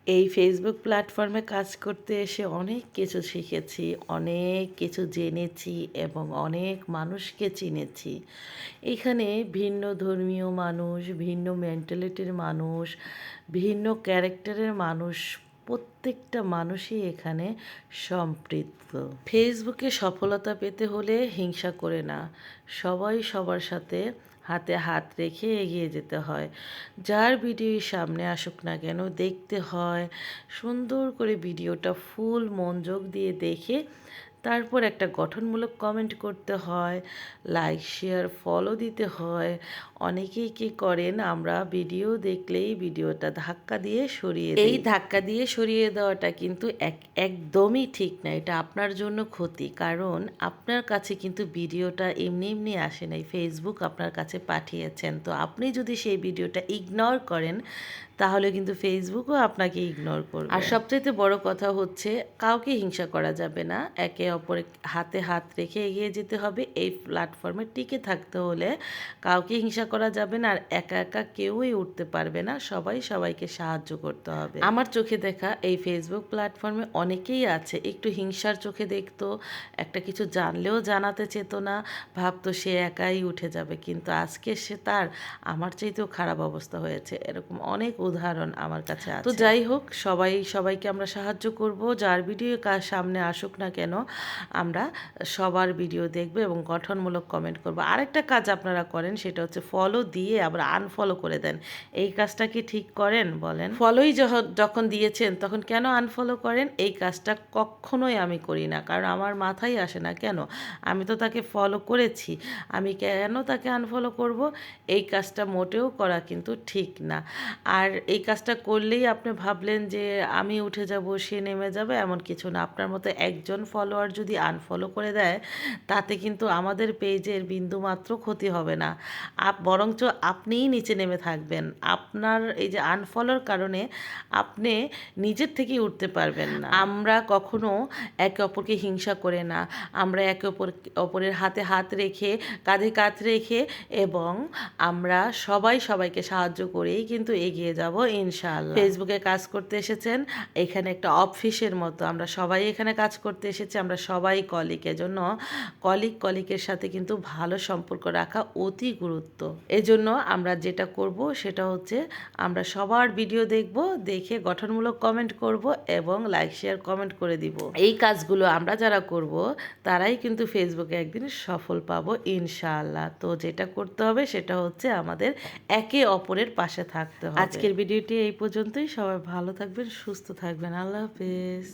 এই ফেসবুক প্ল্যাটফর্মে কাজ করতে এসে অনেক কিছু শিখেছি, অনেক কিছু জেনেছি এবং অনেক মানুষকে চিনেছি। এখানে ভিন্ন ধর্মীয় মানুষ, ভিন্ন মেন্টালিটির মানুষ, ভিন্ন ক্যারেক্টারের মানুষ, প্রত্যেকটা মানুষই এখানে সম্পৃক্ত। ফেসবুকে সফলতা পেতে হলে হিংসা করে না, সবাই সবার সাথে হাতে হাত রেখে এগিয়ে যেতে হয়। যার ভিডিও সামনে আসুক না কেন দেখতে হয়, সুন্দর করে ভিডিওটা ফুল মনোযোগ দিয়ে দেখে তারপর একটা গঠনমূলক কমেন্ট করতে হয়, লাইক শেয়ার ফলো দিতে হয়। অনেকেই কী করেন, আমরা ভিডিও দেখলেই ভিডিওটা ধাক্কা দিয়ে সরিয়ে দিই। এই ধাক্কা দিয়ে সরিয়ে দেওয়াটা কিন্তু একদমই ঠিক না, এটা আপনার জন্য ক্ষতি। কারণ আপনার কাছে কিন্তু ভিডিওটা এমনি এমনি আসে নাই, ফেসবুক আপনার কাছে পাঠিয়েছেন। তো আপনি যদি সেই ভিডিওটা ইগনোর করেন তাহলে কিন্তু ফেসবুকও আপনাকে ইগনোর করবে। আর সবচাইতে বড় কথা হচ্ছে, কাউকে হিংসা করা যাবে না, একে অপরের হাতে হাত রেখে এগিয়ে যেতে হবে। এই প্ল্যাটফর্মে টিকে থাকতে হলে কাউকে হিংসা করা যাবে না, আর একা একা কেউই উঠতে পারবে না, সবাই সবাইকে সাহায্য করতে হবে। আমার চোখে দেখা এই ফেসবুক প্ল্যাটফর্মে অনেকেই আছে একটু হিংসার চোখে দেখতো, একটা কিছু জানলেও জানাতে চেত না, ভাবতো সে একাই উঠে যাবে, কিন্তু আজকে সে তার আমার চাইতেও খারাপ অবস্থা হয়েছে। এরকম অনেক উদাহরণ আমার কাছে আছে। তো যাই হোক, সবাই সবাইকে আমরা সাহায্য করব। যার ভিডিও কার সামনে আসুক না কেন, আমরা সবার ভিডিও দেখব এবং গঠনমূলক কমেন্ট করব। আরেকটা কাজ আপনারা করেন, সেটা হচ্ছে ফলো দিয়ে আবার আনফলো করে দেন। এই কাজটা কি ঠিক করেন বলেন? ফলোই যখন দিয়েছেন তখন কেন আনফলো করেন? এই কাজটা কখনোই আমি করি না, কারণ আমার মাথায় আসে না কেন, আমি তো তাকে ফলো করেছি, আমি কেন তাকে আনফলো করব? এই কাজটা মোটেও করা কিন্তু ঠিক না। আর এই কাজটা করলেই আপনি ভাবলেন যে আমি উঠে যাব, সে নেমে যাবে, এমন কিছু না। আপনার মতো একজন ফলোয়ার যদি আনফলো করে দেয়, তাতে কিন্তু আমাদের পেজের বিন্দুমাত্র ক্ষতি হবে না, বরঞ্চ আপনিই নিচে নেমে থাকবেন। আপনার এই যে আনফলোর কারণে আপনি নিজের থেকেই উঠতে পারবেন না। আমরা কখনো একে অপরকে হিংসা করে না, আমরা একে অপরের হাতে হাত রেখে, কাঁধে কাঁধ রেখে এবং আমরা সবাই সবাইকে সাহায্য করেই কিন্তু এগিয়ে যাব ইনশাআল্লাহ। ফেসবুকে কাজ করতে এসেছেন, এখানে একটা অফিসের মতো, আমরা সবাই এখানে কাজ করতে এসেছি, আমরা সবাই কলিগ। এজন্য কলিগের সাথে কিন্তু ভালো সম্পর্ক রাখা অতি গুরুত্ব। এজন্য আমরা যেটা করব সেটা হচ্ছে, আমরা সবার ভিডিও দেখব, দেখে গঠনমূলক কমেন্ট করব এবং লাইক শেয়ার কমেন্ট করে দিব। এই কাজগুলো আমরা যারা করব তারাই কিন্তু ফেসবুকে একদিন সফল পাবো ইনশাআল্লাহ। তো যেটা করতে হবে সেটা হচ্ছে আমাদের একে অপরের পাশে থাকতে হবে। আজকের ভিডিওটি এই পর্যন্তই। সবাই ভালো থাকবেন, সুস্থ থাকবেন। আল্লাহ হাফেজ।